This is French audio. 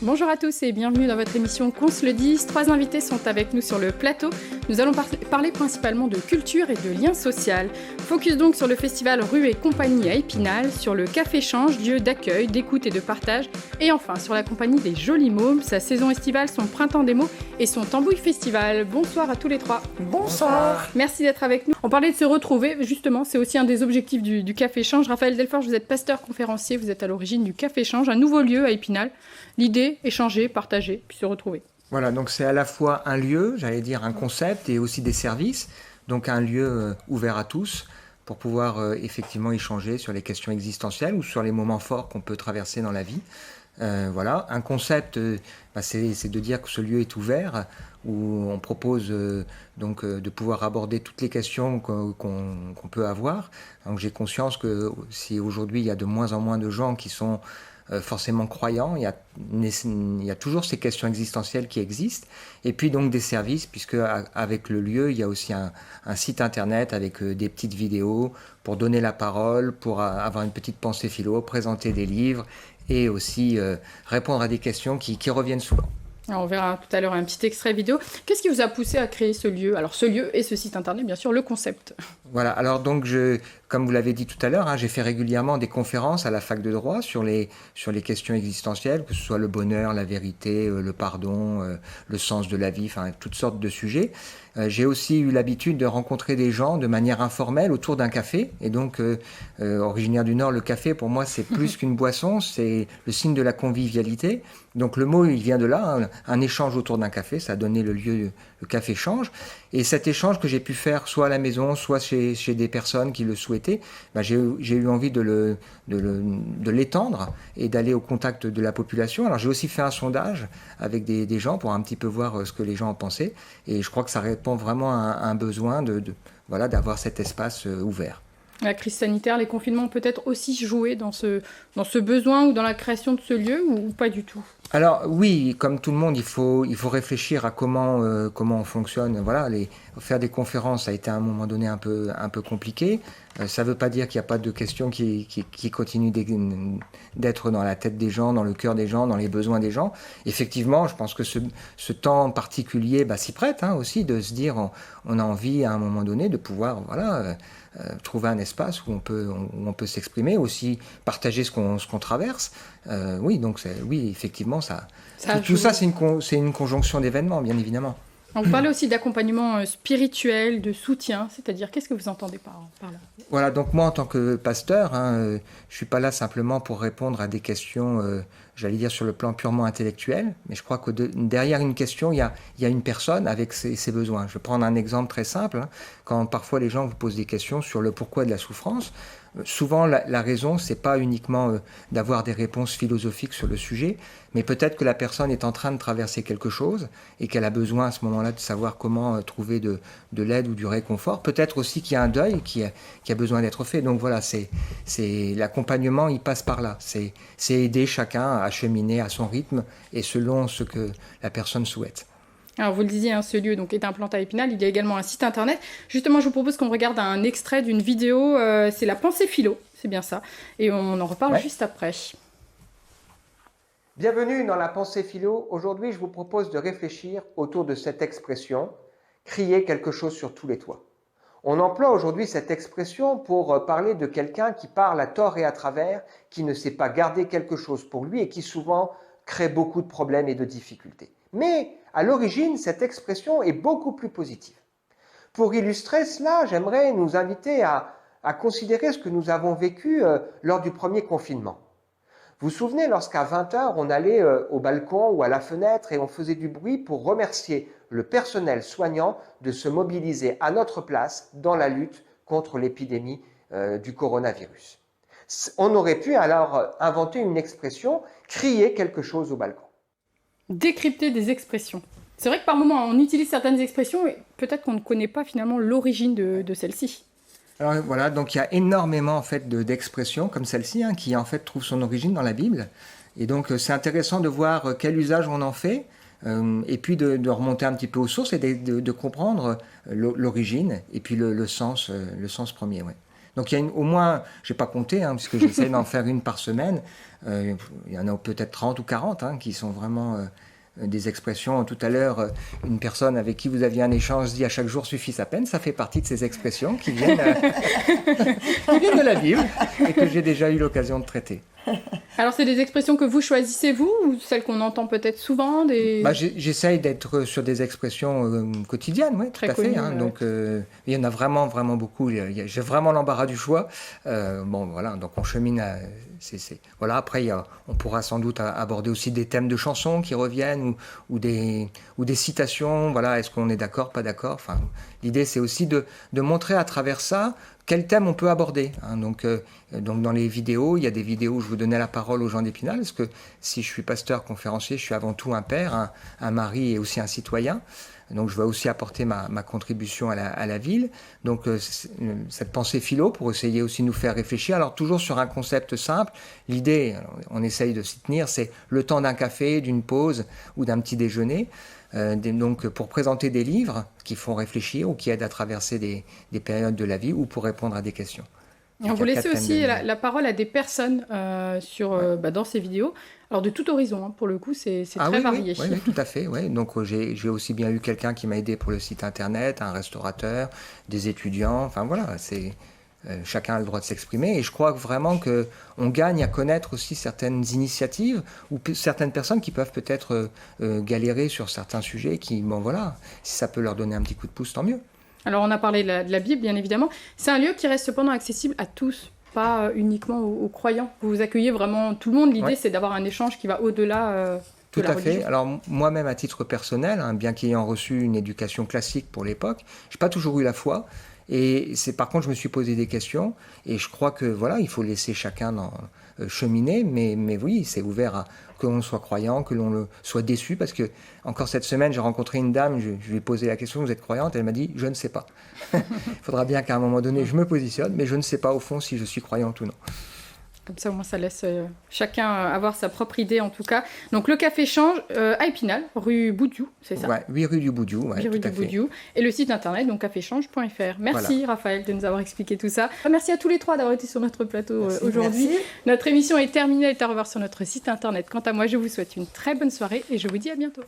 Bonjour à tous et bienvenue dans votre émission Qu'on se le dise. 3 invités sont avec nous sur le plateau. Nous allons parler principalement de culture et de lien social. Focus donc sur le festival Rue et Compagnie à Épinal, sur le Café Change, lieu d'accueil, d'écoute et de partage, et enfin sur la compagnie des Jolis Mômes, sa saison estivale, son printemps des mots et son Tambouille Festival. Bonsoir à tous les trois. Bonsoir. Merci d'être avec nous. On parlait de se retrouver, justement, c'est aussi un des objectifs du Café Change. Raphaël Delforge, vous êtes pasteur conférencier, vous êtes à l'origine du Café Change, un nouveau lieu à Épinal. L'idée, échanger, partager, puis se retrouver. Voilà, donc c'est à la fois un lieu, j'allais dire un concept, et aussi des services. Donc un lieu ouvert à tous pour pouvoir effectivement échanger sur les questions existentielles ou sur les moments forts qu'on peut traverser dans la vie. Voilà, un concept, c'est de dire que ce lieu est ouvert, où on propose donc de pouvoir aborder toutes les questions qu'on peut avoir. Donc j'ai conscience que si aujourd'hui il y a de moins en moins de gens qui sont forcément croyants, il y a toujours ces questions existentielles qui existent, et puis donc des services, puisque avec le lieu, il y a aussi un site internet avec des petites vidéos pour donner la parole, pour avoir une petite pensée philo, présenter des livres, et aussi répondre à des questions qui reviennent souvent. Alors on verra tout à l'heure un petit extrait vidéo. Qu'est-ce qui vous a poussé à créer ce lieu? Alors ce lieu et ce site internet, bien sûr, le concept. Voilà, alors donc comme vous l'avez dit tout à l'heure, j'ai fait régulièrement des conférences à la fac de droit sur les questions existentielles, que ce soit le bonheur, la vérité, le pardon, le sens de la vie, enfin toutes sortes de sujets. J'ai aussi eu l'habitude de rencontrer des gens de manière informelle autour d'un café. Et donc, originaire du Nord, le café, pour moi, c'est plus qu'une boisson, c'est le signe de la convivialité. Donc le mot, il vient de là, un échange autour d'un café, ça a donné le lieu, le Café Change. Et cet échange que j'ai pu faire soit à la maison, soit chez des personnes qui le souhaitaient, j'ai eu envie de l'étendre et d'aller au contact de la population. Alors j'ai aussi fait un sondage avec des gens pour un petit peu voir ce que les gens en pensaient. Et je crois que ça répond vraiment à un besoin d'avoir cet espace ouvert. La crise sanitaire, les confinements ont peut-être aussi joué dans ce besoin ou dans la création de ce lieu, ou pas du tout? Alors oui, comme tout le monde, il faut réfléchir à comment on fonctionne. Voilà, faire des conférences, ça a été à un moment donné un peu compliqué. Ça ne veut pas dire qu'il n'y a pas de questions qui continuent d'être dans la tête des gens, dans le cœur des gens, dans les besoins des gens. Effectivement, je pense que ce temps particulier s'y prête aussi, de se dire on a envie à un moment donné de pouvoir trouver un espace où on peut s'exprimer, aussi partager ce qu'on traverse. Oui, donc oui, effectivement, tout ça, c'est une conjonction d'événements, bien évidemment. Vous parlez aussi d'accompagnement spirituel, de soutien, c'est-à-dire qu'est-ce que vous entendez par là? Voilà, donc moi en tant que pasteur, je suis pas là simplement pour répondre à des questions, j'allais dire sur le plan purement intellectuel, mais je crois que derrière une question, il y a une personne avec ses besoins. Je vais prendre un exemple très simple, quand parfois les gens vous posent des questions sur le pourquoi de la souffrance, souvent la raison, c'est pas uniquement d'avoir des réponses philosophiques sur le sujet, mais peut-être que la personne est en train de traverser quelque chose et qu'elle a besoin à ce moment-là de savoir comment trouver de l'aide ou du réconfort. Peut-être aussi qu'il y a un deuil qui a besoin d'être fait. Donc voilà, c'est l'accompagnement, il passe par là. C'est aider chacun à cheminer à son rythme et selon ce que la personne souhaite. Alors vous le disiez, ce lieu donc, est implanté à Épinal, il y a également un site internet. Justement, je vous propose qu'on regarde un extrait d'une vidéo, c'est la pensée philo, c'est bien ça, et on en reparle juste après. Bienvenue dans la pensée philo. Aujourd'hui, je vous propose de réfléchir autour de cette expression « crier quelque chose sur tous les toits ». On emploie aujourd'hui cette expression pour parler de quelqu'un qui parle à tort et à travers, qui ne sait pas garder quelque chose pour lui et qui souvent crée beaucoup de problèmes et de difficultés. Mais à l'origine, cette expression est beaucoup plus positive. Pour illustrer cela, j'aimerais nous inviter à considérer ce que nous avons vécu lors du premier confinement. Vous vous souvenez, lorsqu'à 20h, on allait au balcon ou à la fenêtre et on faisait du bruit pour remercier le personnel soignant de se mobiliser à notre place dans la lutte contre l'épidémie du coronavirus. On aurait pu alors inventer une expression, crier quelque chose au balcon. Décrypter des expressions. C'est vrai que par moments, on utilise certaines expressions et peut-être qu'on ne connaît pas finalement l'origine de celles-ci. Alors voilà, donc il y a énormément en fait d'expressions comme celle-ci qui en fait trouvent son origine dans la Bible. Et donc c'est intéressant de voir quel usage on en fait et puis de remonter un petit peu aux sources et de comprendre l'origine et puis le sens premier. Ouais. Donc il y a au moins, je n'ai pas compté, puisque j'essaie d'en faire une par semaine, il y en a peut-être 30 ou 40 qui sont vraiment des expressions. Tout à l'heure, une personne avec qui vous aviez un échange dit « à chaque jour suffit sa peine », ça fait partie de ces expressions qui viennent de la Bible et que j'ai déjà eu l'occasion de traiter. Alors, c'est des expressions que vous choisissez, vous, ou celles qu'on entend peut-être souvent J'essaye d'être sur des expressions quotidiennes, oui, tout à fait. Donc, il y en a vraiment, vraiment beaucoup. J'ai vraiment l'embarras du choix. Voilà, donc on chemine Voilà, après, on pourra sans doute aborder aussi des thèmes de chansons qui reviennent ou des citations. Voilà, est-ce qu'on est d'accord, pas d'accord? Enfin, l'idée, c'est aussi de montrer à travers ça quel thème on peut aborder. Donc, dans les vidéos, il y a des vidéos où je vous donnais la parole aux gens d'Épinal, parce que si je suis pasteur conférencier, je suis avant tout un père, un mari et aussi un citoyen. Donc, je vais aussi apporter ma contribution à la ville. Donc, cette pensée philo pour essayer aussi de nous faire réfléchir. Alors, toujours sur un concept simple. L'idée, on essaye de s'y tenir, c'est le temps d'un café, d'une pause ou d'un petit déjeuner. Donc, pour présenter des livres qui font réfléchir ou qui aident à traverser des périodes de la vie ou pour répondre à des questions. Et on vous laisse aussi la parole à des personnes dans ces vidéos. Alors de tout horizon, pour le coup, c'est très varié. Oui, tout à fait. Ouais. Donc j'ai aussi bien eu quelqu'un qui m'a aidé pour le site internet, un restaurateur, des étudiants. Enfin voilà, chacun a le droit de s'exprimer. Et je crois vraiment qu'on gagne à connaître aussi certaines initiatives ou certaines personnes qui peuvent peut-être galérer sur certains sujets. Si ça peut leur donner un petit coup de pouce, tant mieux. Alors, on a parlé de la Bible, bien évidemment. C'est un lieu qui reste cependant accessible à tous, pas uniquement aux croyants. Vous accueillez vraiment tout le monde. L'idée, c'est d'avoir un échange qui va au-delà tout de la à religion. fait. Alors, moi-même, à titre personnel, bien qu'ayant reçu une éducation classique pour l'époque, je n'ai pas toujours eu la foi. Et par contre, je me suis posé des questions. Et je crois que, il faut laisser chacun cheminer. Mais oui, c'est ouvert à que l'on soit croyant, que l'on soit déçu. Parce que, encore cette semaine, j'ai rencontré une dame, je lui ai posé la question, vous êtes croyante? Elle m'a dit, je ne sais pas. Il faudra bien qu'à un moment donné, je me positionne, mais je ne sais pas au fond si je suis croyante ou non. Comme ça, au moins, ça laisse chacun avoir sa propre idée, en tout cas. Donc, le Café Change à Épinal, rue Boudiou, c'est ça? Oui, 8 rue du Boudiou. Ouais, 8 rue du Boudiou. Et le site internet, donc caféchange.fr. Merci, Raphaël, de nous avoir expliqué tout ça. Merci à tous les trois d'avoir été sur notre plateau aujourd'hui. Merci. Notre émission est terminée. Elle est à revoir sur notre site internet. Quant à moi, je vous souhaite une très bonne soirée et je vous dis à bientôt.